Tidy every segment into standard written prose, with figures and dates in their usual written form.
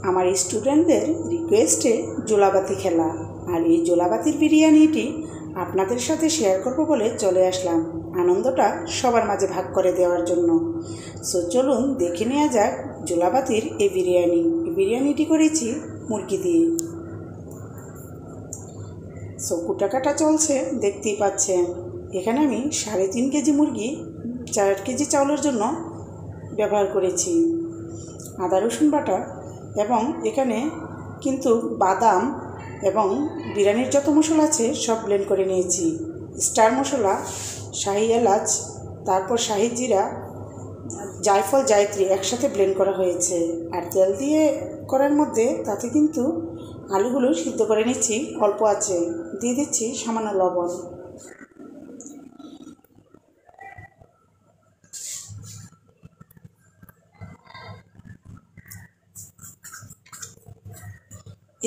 আমার স্টুডেন্টদের রিকোয়েস্টে জোলাবাতি খেলা, আর এই জোলাবাতির বিরিয়ানিটি আপনাদের সাথে শেয়ার করব বলে চলে আসলাম, আনন্দটা সবার মাঝে ভাগ করে দেওয়ার জন্য। সো চলুন দেখে নেওয়া যাক জোলাবাতির এই বিরিয়ানিটি করেছি মুরগি দিয়ে। সো কুটা কাটা চলছে, দেখতেই পাচ্ছেন। এখানে আমি 3.5 কেজি মুরগি 4 কেজি চাউলের জন্য ব্যবহার করেছি। আদা রসুন বাটা এবং এখানে কিন্তু বাদাম এবং বিরিয়ানির যত মশলা আছে সব ব্লেন্ড করে নিয়েছি। স্টার মশলা, শাহি এলাচ, তারপর শাহি জিরা, জায়ফল, জায়ত্রী একসাথে ব্লেন্ড করা হয়েছে। আর তেল দিয়ে করার মধ্যে তাতে কিন্তু আলুগুলো সিদ্ধ করে নিচ্ছি, অল্প আছে। দিয়ে দিচ্ছি সামান্য লবণ।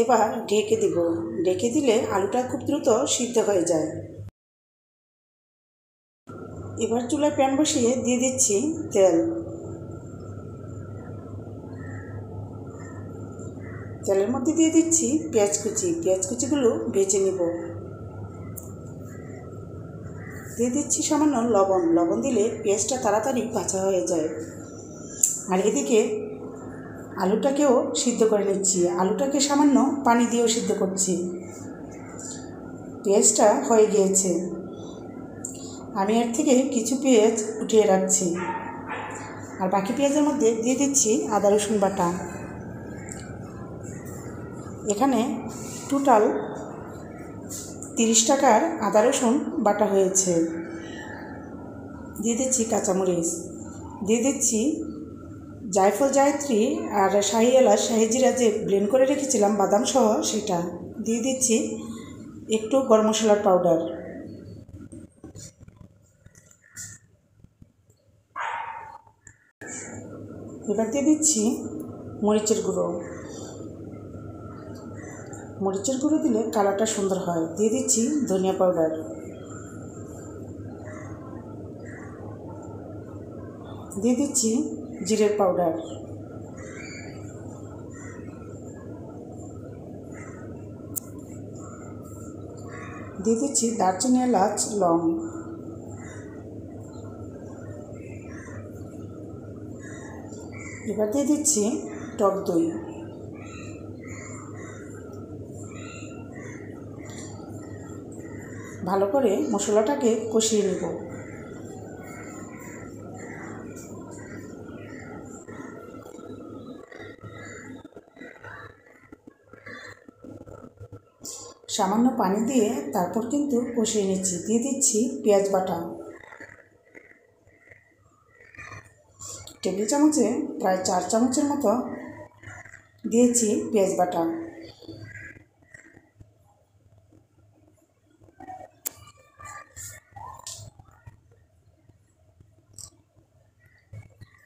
এবার ঢেকে দিব। ঢেকে দিলে আলুটা খুব দ্রুত সিদ্ধ হয়ে যায়। এবার চুলায় প্যান বসিয়ে দিয়ে দিচ্ছি তেল। তেলের মধ্যে দিয়ে দিচ্ছি পেঁয়াজ কুচিগুলো ভেজে নিব। দিয়ে দিচ্ছি সামান্য লবণ দিলে পেঁয়াজটা তাড়াতাড়ি ভাজা হয়ে যায়। আর এদিকে আলুটাকেও সিদ্ধ করে নিচ্ছি। আলুটাকে সামান্য পানি দিয়েও সিদ্ধ করছি। পেঁয়াজটা হয়ে গিয়েছে। আমি এর থেকে কিছু পেঁয়াজ উঠিয়ে রাখছি। আর বাকি পেঁয়াজের মধ্যে দিয়ে দিচ্ছি আদা রসুন বাটা। এখানে টোটাল 30 টাকার আদা রসুন বাটা হয়েছে। দিয়ে দিচ্ছি কাঁচামরিচ, দিয়ে দিচ্ছি জায়ফল, জায়ত্রী আর শাহি এলাচ, শাহি জিরা যে ব্লেন্ড করে রেখেছিলাম বাদাম সহ, সেটা দিয়ে দিচ্ছি। একটু গরম মশলার পাউডার, এবার দিয়ে দিচ্ছি মরিচের গুঁড়ো দিলে কালারটা সুন্দর হয়। দিয়ে দিচ্ছি ধনিয়া পাউডার, দিয়ে দিচ্ছি জিরের পাউডার, দিয়ে দিচ্ছি দারচিনি, এলাচ, লং। এবার দিয়ে দিচ্ছি টক দই। ভালো করে মশলাটাকে কষিয়ে নেব। সামান্য পানি দিয়ে তারপর কিন্তু কষিয়ে নিচ্ছি। দিয়ে দিচ্ছি পেঁয়াজ বাটা। টেবিল চামচে প্রায় 4 চামচের মতো দিয়েছি পেঁয়াজ বাটা।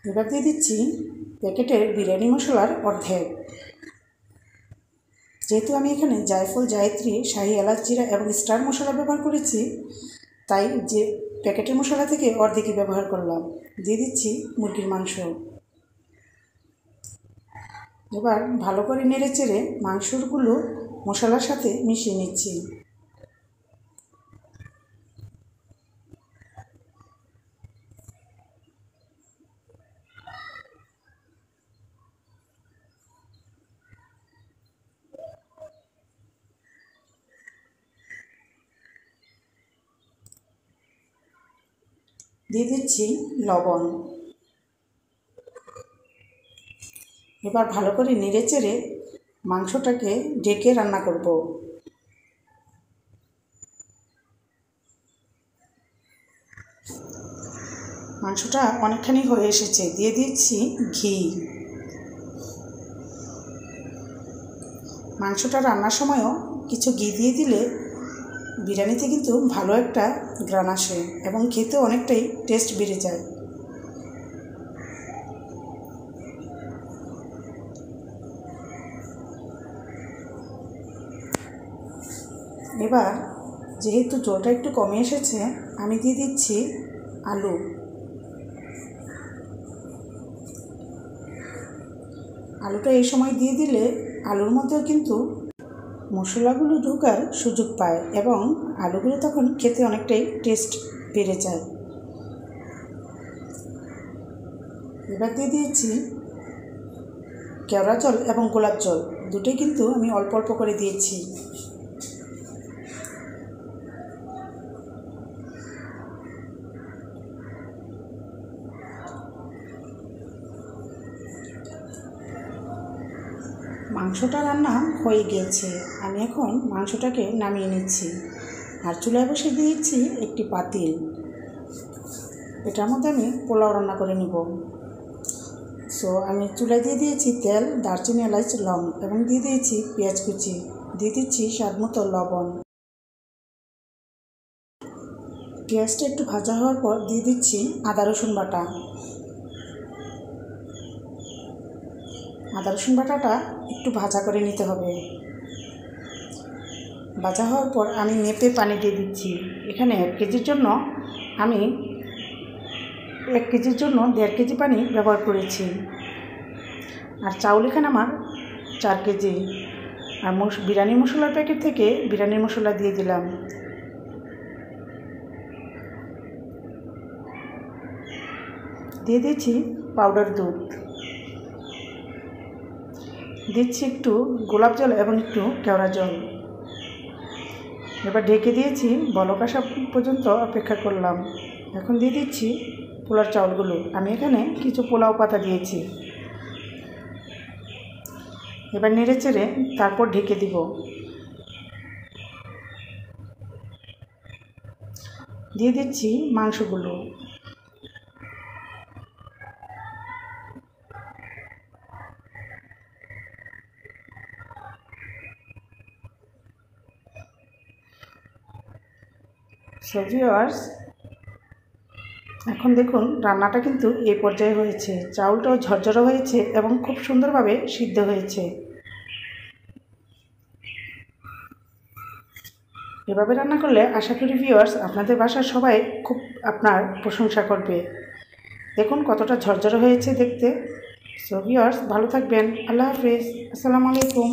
এবার দিয়ে দিচ্ছি প্যাকেটের বিরিয়ানি মশলার অর্ধেক। যেহেতু আমি এখানে জায়ফল, জায়ত্রী, শাহি এলাচ, জিরা এবং স্টার মশলা ব্যবহার করেছি, তাই যে প্যাকেটের মশলা থেকে অর্ধেকই ব্যবহার করলাম। দিয়ে দিচ্ছি মুরগির মাংস। এবার ভালো করে নেড়ে চেড়ে মাংসগুলো মশলার সাথে মিশিয়ে নিচ্ছি। দিয়ে দিচ্ছি লবণ। এবার ভালো করে নেড়ে চেড়ে মাংসটাকে ঢেকে রান্না করব। মাংসটা অনেকখানি হয়ে এসেছে। দিয়ে দিচ্ছি ঘি। মাংসটা রান্নার সময়ও কিছু ঘি দিয়ে দিলে বিরিয়ানিতে কিন্তু ভালো একটা গ্রান আসে এবং খেতে অনেকটাই টেস্ট বেড়ে যায়। এবার যেহেতু জলটা একটু কমে এসেছে, আমি দিয়ে দিচ্ছি আলু। আলুটা এই সময় দিয়ে দিলে আলুর মধ্যেও কিন্তু মশলাগুলো ঢোকার সুযোগ পায় এবং আলুগুলো তখন খেতে অনেকটাই টেস্ট বেড়ে যায়। এবার দিয়ে দিয়েছি কেওড়া জল এবং গোলাপ জল, দুটোই কিন্তু আমি অল্প অল্প করে দিয়েছি। মাংসটা রান্না হয়ে গিয়েছে, আমি এখন মাংসটাকে নামিয়ে নিচ্ছি আর চুলায় বসে দিয়েছি একটি পাতিল। এটার মধ্যে আমি পোলাও রান্না করে নিব। সো আমি চুলায় দিয়ে দিয়েছি তেল, দারচিনি, এলাচ, লং এবং দিয়ে দিয়েছি পেঁয়াজ কুচি, দিয়ে দিচ্ছি স্বাদ মতো লবণ। পেঁয়াজটা একটু ভাজা হওয়ার পর দিয়ে দিচ্ছি আদা রসুন বাটা। আদা রসুন বাটাটা একটু ভাজা করে নিতে হবে। ভাজা হওয়ার পর আমি মেপে পানি দিয়ে দিচ্ছি। এখানে 1 কেজির জন্য আমি 1 কেজির জন্য 1.5 কেজি পানি ব্যবহার করেছি। আর চাউল এখানে আমার 4 কেজি। আর বিরিয়ানি মশলার প্যাকেট থেকে বিরিয়ানির মশলা দিয়ে দিলাম। দিয়ে দিচ্ছি পাউডার দুধ, দিচ্ছি একটু গোলাপ জল এবং একটু কেওড়া জল। এবার ঢেকে দিয়েছি, বলক আসা পর্যন্ত অপেক্ষা করলাম। এখন দিয়ে দিচ্ছি পোলার চাউলগুলো। আমি এখানে কিছু পোলাও পাতা দিয়েছি। এবার নেড়ে চেড়ে তারপর ঢেকে দিব। দিয়ে দিচ্ছি মাংসগুলো। সো ভিউয়ার্স, এখন দেখুন রান্নাটা কিন্তু এই পর্যায়ে হয়েছে। চাউলটাও ঝরঝরে হয়েছে এবং খুব সুন্দরভাবে সিদ্ধ হয়েছে। এভাবে রান্না করলে আশা করি ভিউয়ার্স আপনাদের বাসার সবাই খুব আপনার প্রশংসা করবে। দেখুন কতটা ঝরঝরে হয়েছে দেখতে। সো ভিউয়ার্স, ভালো থাকবেন। আল্লাহ হাফেজ। আসসালামু আলাইকুম।